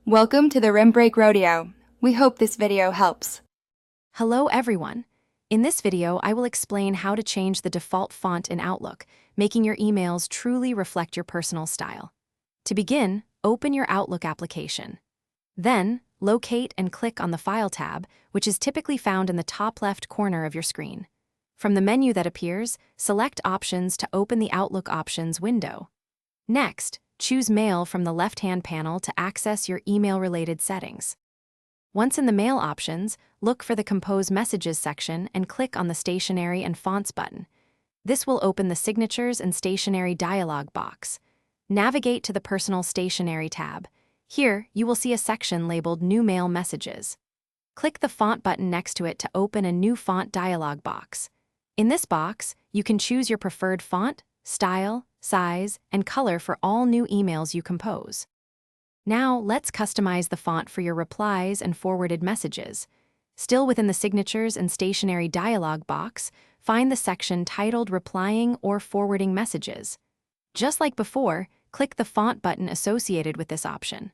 Welcome to the Rim Break Rodeo. We hope this video helps. Hello everyone. In this video, I will explain how to change the default font in Outlook, making your emails truly reflect your personal style. To begin, open your Outlook application. Then, locate and click on the File tab, which is typically found in the top left corner of your screen. From the menu that appears, select Options to open the Outlook Options window. Next, choose Mail from the left-hand panel to access your email-related settings. Once in the Mail options, look for the Compose Messages section and click on the Stationery and Fonts button. This will open the Signatures and Stationery dialog box. Navigate to the Personal Stationery tab. Here, you will see a section labeled New Mail Messages. Click the Font button next to it to open a new font dialog box. In this box, you can choose your preferred font, style, size, and color for all new emails you compose. Now, let's customize the font for your replies and forwarded messages. Still within the Signatures and Stationery dialog box, find the section titled Replying or Forwarding Messages. Just like before, click the Font button associated with this option.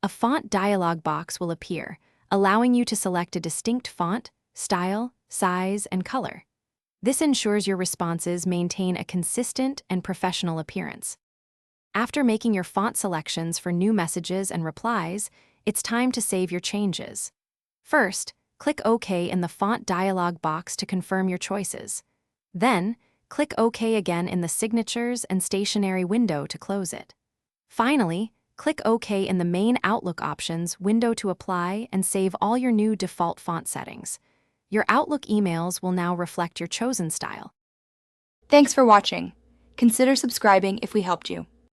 A font dialog box will appear, allowing you to select a distinct font, style, size, and color. This ensures your responses maintain a consistent and professional appearance. After making your font selections for new messages and replies, it's time to save your changes. First, click OK in the Font dialog box to confirm your choices. Then, click OK again in the Signatures and Stationery window to close it. Finally, click OK in the main Outlook options window to apply and save all your new default font settings. Your Outlook emails will now reflect your chosen style. Thanks for watching. Consider subscribing if we helped you.